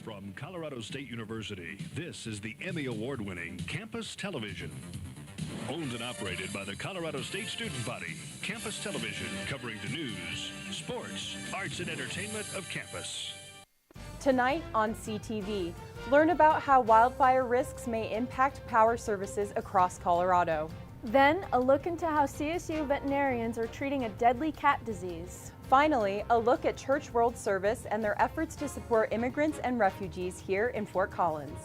From Colorado State University, this is the Emmy Award-winning Campus Television. Owned and operated by the Colorado State Student Body, Campus Television, covering the news, sports, arts, and entertainment of campus. Tonight on CTV, learn about how wildfire risks may impact power services across Colorado. Then, a look into how CSU veterinarians are treating a deadly cat disease. Finally, a look at Church World Service and their efforts to support immigrants and refugees here in Fort Collins.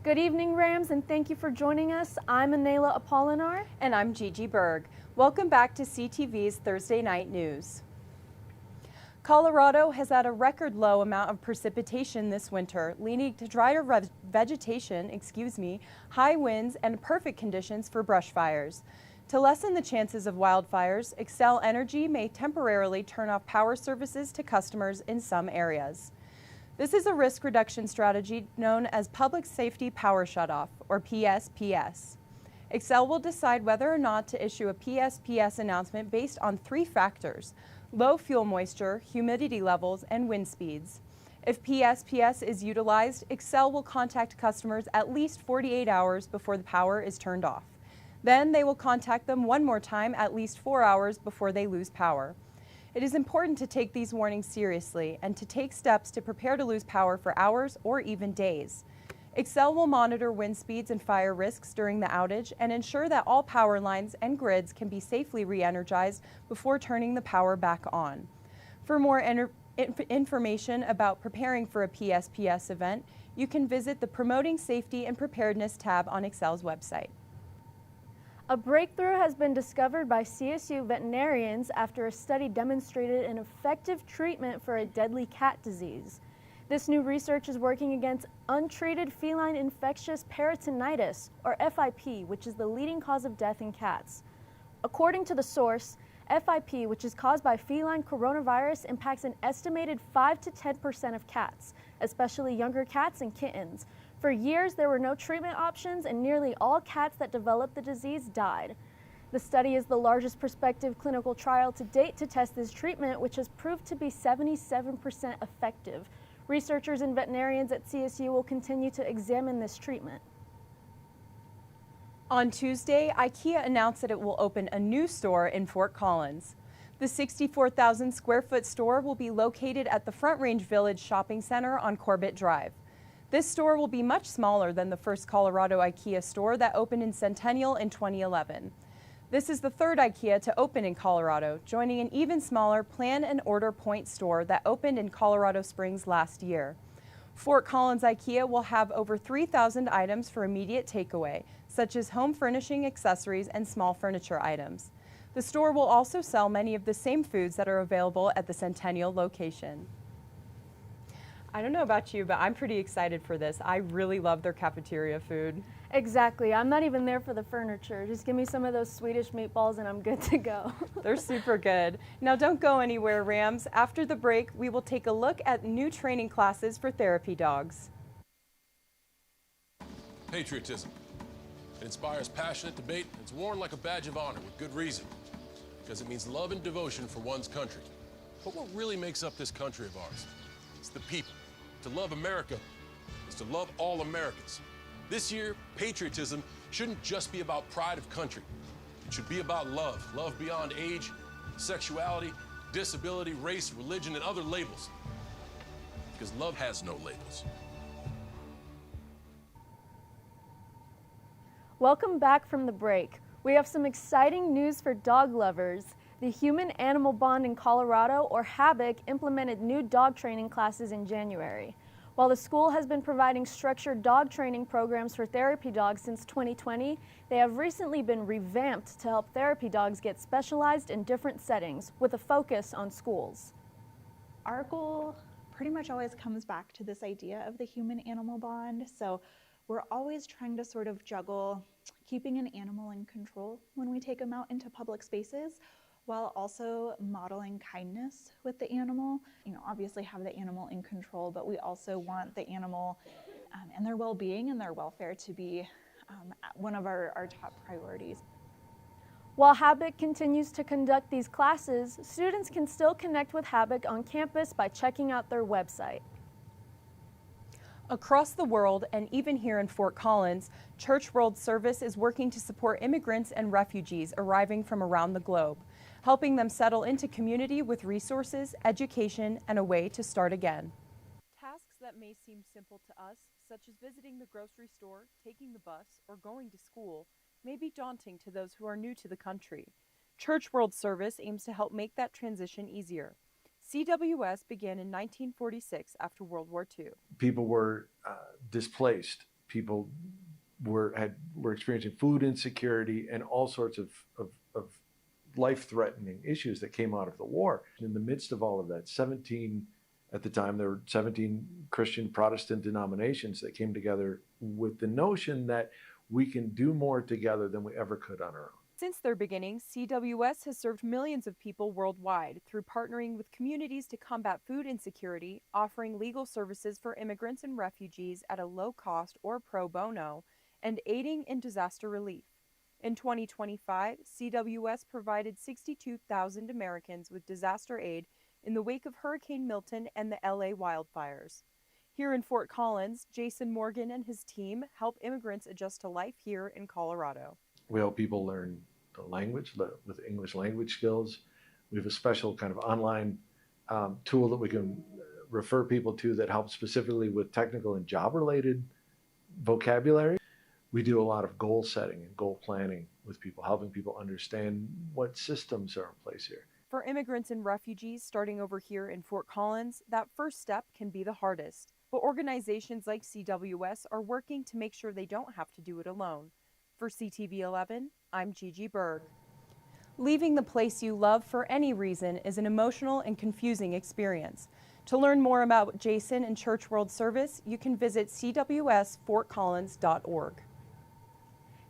Good evening, Rams, and thank you for joining us. I'm Anayla Apolinar. And I'm Gigi Bergh. Welcome back to CTV's Thursday Night News. Colorado has had a record low amount of precipitation this winter, leading to drier vegetation, high winds, and perfect conditions for brush fires. To lessen the chances of wildfires, XCEL Energy may temporarily turn off power services to customers in some areas. This is a risk reduction strategy known as Public Safety Power Shutoff, or PSPS. XCEL will decide whether or not to issue a PSPS announcement based on 3 factors: low fuel moisture, humidity levels, and wind speeds. If PSPS is utilized, XCEL will contact customers at least 48 hours before the power is turned off. Then they will contact them one more time at least 4 hours before they lose power. It is important to take these warnings seriously and to take steps to prepare to lose power for hours or even days. XCEL will monitor wind speeds and fire risks during the outage and ensure that all power lines and grids can be safely re-energized before turning the power back on. For more information about preparing for a PSPS event, you can visit the Promoting Safety and Preparedness tab on XCEL's website. A breakthrough has been discovered by CSU veterinarians after a study demonstrated an effective treatment for a deadly cat disease. This new research is working against untreated feline infectious peritonitis, or FIP, which is the leading cause of death in cats. According to the source, FIP, which is caused by feline coronavirus, impacts an estimated 5 to 10% of cats, especially younger cats and kittens. For years, there were no treatment options, and nearly all cats that developed the disease died. The study is the largest prospective clinical trial to date to test this treatment, which has proved to be 77% effective. Researchers and veterinarians at CSU will continue to examine this treatment. On Tuesday, IKEA announced that it will open a new store in Fort Collins. The 64,000 square foot store will be located at the Front Range Village Shopping Center on Corbett Drive. This store will be much smaller than the first Colorado IKEA store that opened in Centennial in 2011. This is the third IKEA to open in Colorado, joining an even smaller Plan and Order Point store that opened in Colorado Springs last year. Fort Collins IKEA will have over 3,000 items for immediate takeaway, such as home furnishing accessories and small furniture items. The store will also sell many of the same foods that are available at the Centennial location. I don't know about you, but I'm pretty excited for this. I really love their cafeteria food. Exactly. I'm not even there for the furniture. Just give me some of those Swedish meatballs and I'm good to go. They're super good. Now don't go anywhere, Rams. After the break, we will take a look at new training classes for therapy dogs. Patriotism. It inspires passionate debate. It's worn like a badge of honor with good reason, because it means love and devotion for one's country. But what really makes up this country of ours? It's the people. To love America is to love all Americans. This year, patriotism shouldn't just be about pride of country. It should be about love. Love beyond age, sexuality, disability, race, religion, and other labels. Because love has no labels. Welcome back from the break. We have some exciting news for dog lovers. The Human-Animal Bond in Colorado, or HABIC, implemented new dog training classes in January. While the school has been providing structured dog training programs for therapy dogs since 2020, they have recently been revamped to help therapy dogs get specialized in different settings with a focus on schools. Our goal pretty much always comes back to this idea of the human-animal bond. So we're always trying to sort of juggle keeping an animal in control when we take them out into public spaces, while also modeling kindness with the animal. Obviously have the animal in control, but we also want the animal and their well-being and their welfare to be one of our top priorities. While HABIC continues to conduct these classes, students can still connect with HABIC on campus by checking out their website. Across the world, and even here in Fort Collins, Church World Service is working to support immigrants and refugees arriving from around the globe, helping them settle into community with resources, education, and a way to start again. Tasks that may seem simple to us, such as visiting the grocery store, taking the bus, or going to school, may be daunting to those who are new to the country. Church World Service aims to help make that transition easier. CWS began in 1946 after World War II. People were displaced. People were experiencing food insecurity and all sorts of life-threatening issues that came out of the war. In the midst of all of that, at the time, there were 17 Christian Protestant denominations that came together with the notion that we can do more together than we ever could on our own. Since their beginning, CWS has served millions of people worldwide through partnering with communities to combat food insecurity, offering legal services for immigrants and refugees at a low cost or pro bono, and aiding in disaster relief. In 2025, CWS provided 62,000 Americans with disaster aid in the wake of Hurricane Milton and the LA wildfires. Here in Fort Collins, Jason Morgan and his team help immigrants adjust to life here in Colorado. We help people learn the language with English language skills. We have a special kind of online tool that we can refer people to that helps specifically with technical and job-related vocabulary. We do a lot of goal setting and goal planning with people, helping people understand what systems are in place here. For immigrants and refugees starting over here in Fort Collins, that first step can be the hardest. But organizations like CWS are working to make sure they don't have to do it alone. For CTV 11, I'm Gigi Bergh. Leaving the place you love for any reason is an emotional and confusing experience. To learn more about Jason and Church World Service, you can visit cwsfortcollins.org.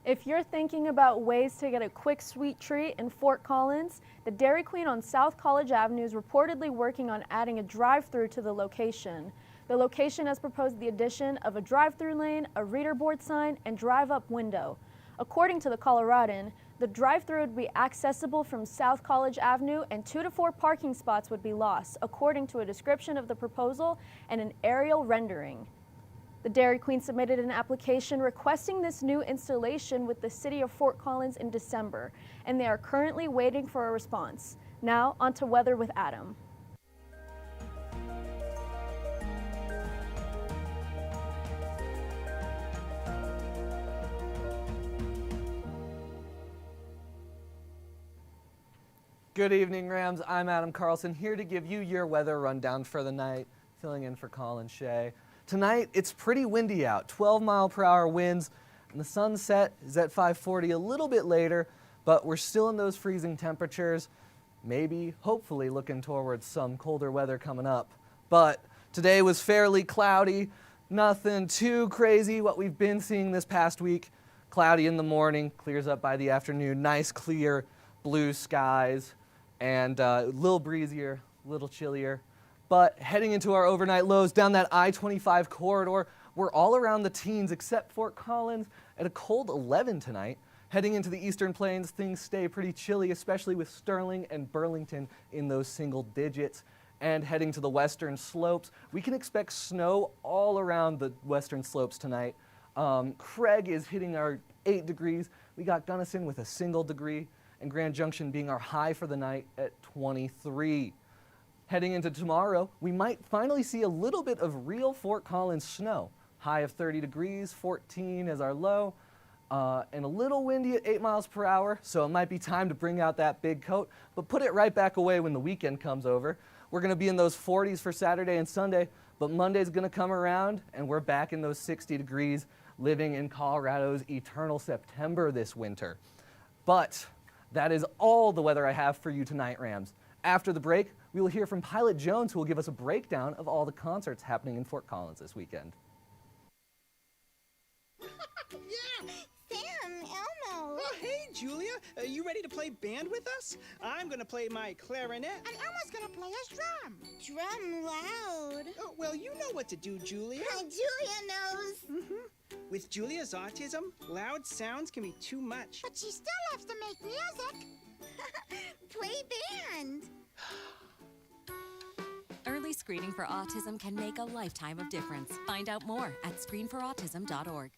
If you're thinking about ways to get a quick sweet treat in Fort Collins, the Dairy Queen on South College Avenue is reportedly working on adding a drive-thru to the location. The location has proposed the addition of a drive-thru lane, a reader board sign, and drive-up window. According to the Coloradan, the drive-thru would be accessible from South College Avenue and 2 to 4 parking spots would be lost, according to a description of the proposal and an aerial rendering. The Dairy Queen submitted an application requesting this new installation with the City of Fort Collins in December, and they are currently waiting for a response. Now, on to weather with Adam. Good evening, Rams. I'm Adam Carlson, here to give you your weather rundown for the night, filling in for Colin Shea. Tonight, it's pretty windy out, 12-mile-per-hour winds, and the sunset is at 5:40 a little bit later, but we're still in those freezing temperatures, maybe, hopefully, looking towards some colder weather coming up. But today was fairly cloudy, nothing too crazy what we've been seeing this past week. Cloudy in the morning, clears up by the afternoon, nice clear blue skies, and a little breezier, a little chillier. But heading into our overnight lows down that I-25 corridor, we're all around the teens except Fort Collins at a cold 11 tonight. Heading into the Eastern Plains, things stay pretty chilly, especially with Sterling and Burlington in those single digits. And heading to the western slopes, we can expect snow all around the western slopes tonight. Craig is hitting our 8 degrees. We got Gunnison with a single degree, and Grand Junction being our high for the night at 23. Heading into tomorrow, we might finally see a little bit of real Fort Collins snow. High of 30 degrees, 14 as our low, and a little windy at 8 miles per hour, so it might be time to bring out that big coat, but put it right back away when the weekend comes over. We're gonna be in those 40s for Saturday and Sunday, but Monday's gonna come around and we're back in those 60 degrees, living in Colorado's eternal September this winter. But that is all the weather I have for you tonight, Rams. After the break, we will hear from Pilot Jones, who will give us a breakdown of all the concerts happening in Fort Collins this weekend. Yeah, Sam, Elmo. Oh, hey, Julia. You ready ready to play band with us? I'm gonna play my clarinet. And Elmo's gonna play his drum. Drum loud. Oh, well, you know what to do, Julia. Julia knows. With Julia's autism, loud sounds can be too much. But she still loves to make music. Play band. Early screening for autism can make a lifetime of difference. Find out more at screenforautism.org.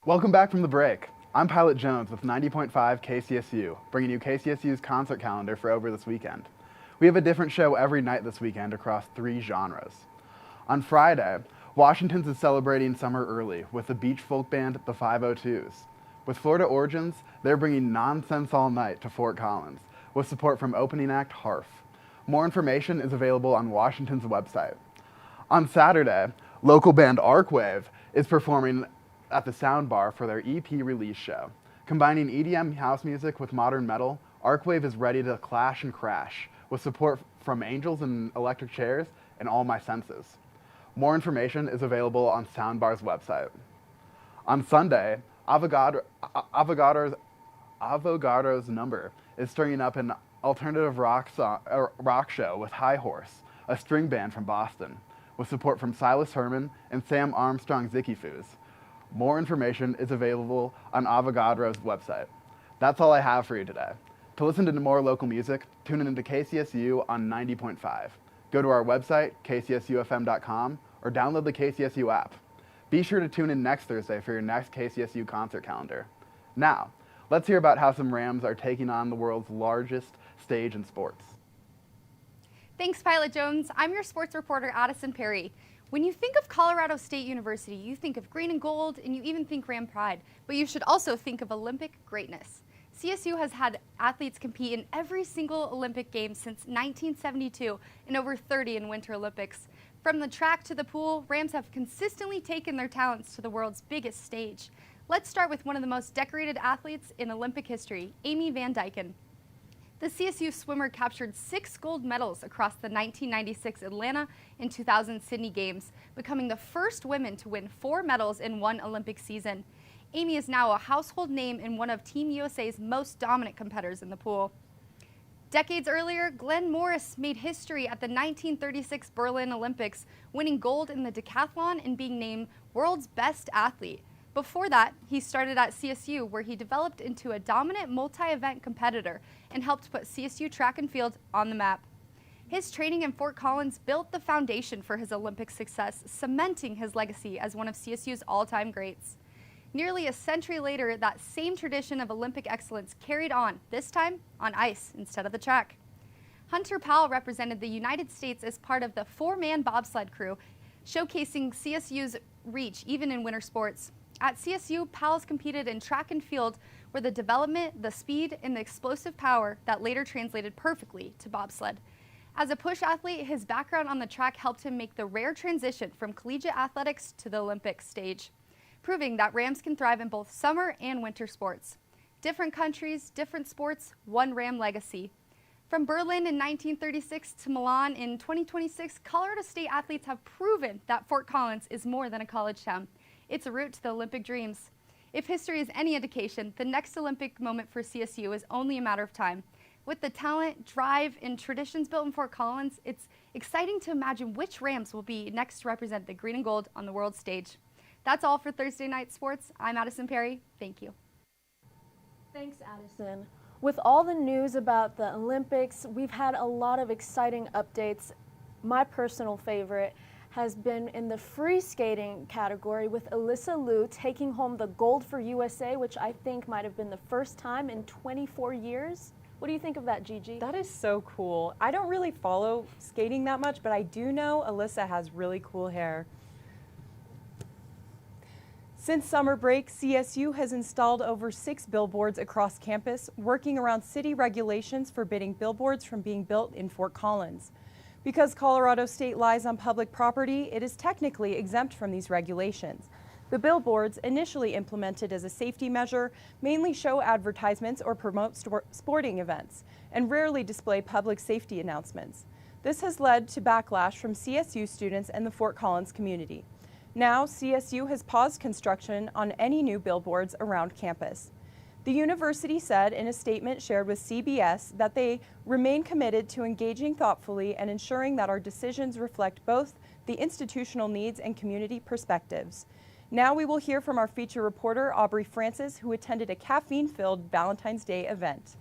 Welcome back from the break. I'm Pilot Jones with 90.5 KCSU, bringing you KCSU's concert calendar for over this weekend. We have a different show every night this weekend across 3 genres. On Friday, Washington's is celebrating summer early with the beach folk band The 502s. With Florida origins, they're bringing Nonsense All Night to Fort Collins, with support from opening act Harf. More information is available on Washington's website. On Saturday, local band Arcwave is performing at the Sound Bar for their EP release show. Combining EDM house music with modern metal, Arcwave is ready to clash and crash, with support from Angels and Electric Chairs and All My Senses. More information is available on Soundbar's website. On Sunday, Avogadro's Number is stirring up an alternative rock show with High Horse, a string band from Boston, with support from Silas Herman and Sam Armstrong Zickyfoos. More information is available on Avogadro's website. That's all I have for you today. To listen to more local music, tune in to KCSU on 90.5. Go to our website, kcsufm.com, or download the KCSU app. Be sure to tune in next Thursday for your next KCSU concert calendar. Now, let's hear about how some Rams are taking on the world's largest stage in sports. Thanks, Pilot Jones. I'm your sports reporter, Adisyn Perry. When you think of Colorado State University, you think of green and gold, and you even think Ram pride, but you should also think of Olympic greatness. CSU has had athletes compete in every single Olympic game since 1972 and over 30 in Winter Olympics. From the track to the pool, Rams have consistently taken their talents to the world's biggest stage. Let's start with one of the most decorated athletes in Olympic history, Amy Van Dyken. The CSU swimmer captured 6 gold medals across the 1996 Atlanta and 2000 Sydney Games, becoming the first woman to win 4 medals in one Olympic season. Amy is now a household name and one of Team USA's most dominant competitors in the pool. Decades earlier, Glenn Morris made history at the 1936 Berlin Olympics, winning gold in the decathlon and being named world's best athlete. Before that, he started at CSU, where he developed into a dominant multi-event competitor and helped put CSU track and field on the map. His training in Fort Collins built the foundation for his Olympic success, cementing his legacy as one of CSU's all-time greats. Nearly a century later, that same tradition of Olympic excellence carried on, this time on ice instead of the track. Hunter Powell represented the United States as part of the 4-man bobsled crew, showcasing CSU's reach even in winter sports. At CSU, Powell's competed in track and field, where the development, the speed, and the explosive power that later translated perfectly to bobsled. As a push athlete, his background on the track helped him make the rare transition from collegiate athletics to the Olympic stage, proving that Rams can thrive in both summer and winter sports. Different countries, different sports, one Ram legacy. From Berlin in 1936 to Milan in 2026, Colorado State athletes have proven that Fort Collins is more than a college town. It's a route to the Olympic dreams. If history is any indication, the next Olympic moment for CSU is only a matter of time. With the talent, drive, and traditions built in Fort Collins, it's exciting to imagine which Rams will be next to represent the green and gold on the world stage. That's all for Thursday Night Sports. I'm Adisyn Perry. Thank you. Thanks, Adisyn. With all the news about the Olympics, we've had a lot of exciting updates. My personal favorite has been in the free skating category, with Alyssa Liu taking home the gold for USA, which I think might have been the first time in 24 years. What do you think of that, Gigi? That is so cool. I don't really follow skating that much, but I do know Alyssa has really cool hair. Since summer break, CSU has installed over 6 billboards across campus, working around city regulations forbidding billboards from being built in Fort Collins. Because Colorado State lies on public property, it is technically exempt from these regulations. The billboards, initially implemented as a safety measure, mainly show advertisements or promote sporting events, and rarely display public safety announcements. This has led to backlash from CSU students and the Fort Collins community. Now, CSU has paused construction on any new billboards around campus. The university said in a statement shared with CBS that they remain committed to engaging thoughtfully and ensuring that our decisions reflect both the institutional needs and community perspectives. Now we will hear from our feature reporter, Aubrey Francis, who attended a caffeine-filled Valentine's Day event.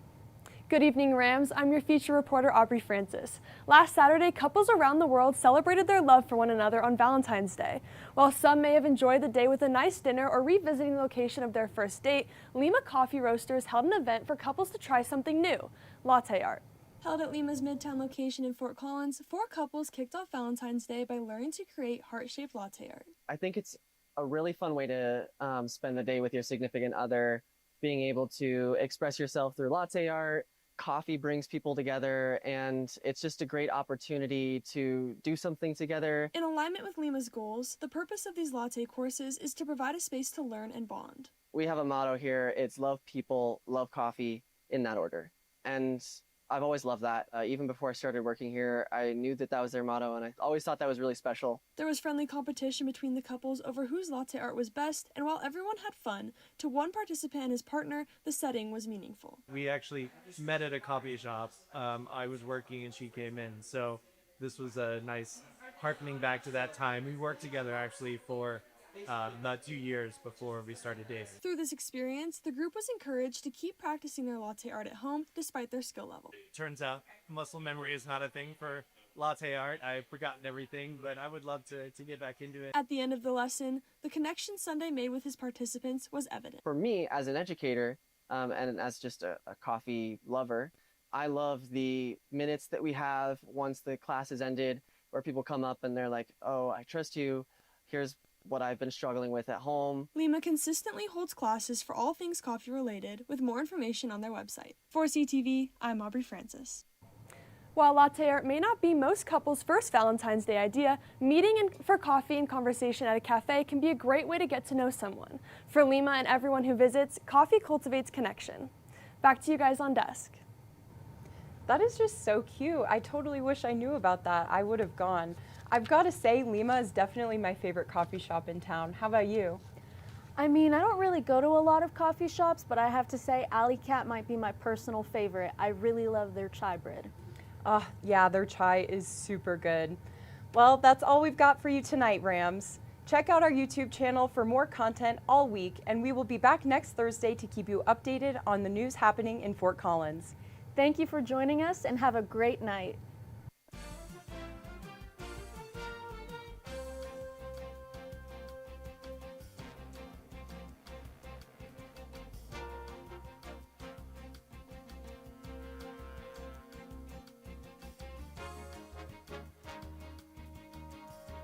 Good evening, Rams. I'm your feature reporter, Aubrey Francis. Last Saturday, couples around the world celebrated their love for one another on Valentine's Day. While some may have enjoyed the day with a nice dinner or revisiting the location of their first date, Lima Coffee Roasters held an event for couples to try something new, latte art. Held at Lima's Midtown location in Fort Collins, 4 couples kicked off Valentine's Day by learning to create heart-shaped latte art. I think it's a really fun way to spend the day with your significant other, being able to express yourself through latte art. Coffee brings people together, and it's just a great opportunity to do something together. In alignment with Lima's goals, the purpose of these latte courses is to provide a space to learn and bond. We have a motto here, it's love people, love coffee, in that order. And I've always loved that. Even before I started working here, I knew that that was their motto, and I always thought that was really special. There was friendly competition between the couples over whose latte art was best, and while everyone had fun, to one participant and his partner, the setting was meaningful. We actually met at a coffee shop. I was working and she came in, so this was a nice harkening back to that time. We worked together actually for about 2 years before we started dating. Through this experience, the group was encouraged to keep practicing their latte art at home despite their skill level. Turns out muscle memory is not a thing for latte art. I've forgotten everything, but I would love to get back into it. At the end of the lesson, the connection Sunday made with his participants was evident. For me, as an educator and as just a coffee lover, I love the minutes that we have once the class is ended, where people come up and they're like, oh, I trust you. Here's what I've been struggling with at home. Lima consistently holds classes for all things coffee related, with more information on their website. For CTV, I'm Aubrey Francis. While latte art may not be most couples' first Valentine's Day idea, meeting for coffee and conversation at a cafe can be a great way to get to know someone. For Lima and everyone who visits, coffee cultivates connection. Back to you guys on desk. That is just so cute. I totally wish I knew about that. I would have gone. I've got to say, Lima is definitely my favorite coffee shop in town. How about you? I mean, I don't really go to a lot of coffee shops, but I have to say Alley Cat might be my personal favorite. I really love their chai bread. Yeah, their chai is super good. Well, that's all we've got for you tonight, Rams. Check out our YouTube channel for more content all week, and we will be back next Thursday to keep you updated on the news happening in Fort Collins. Thank you for joining us, and have a great night.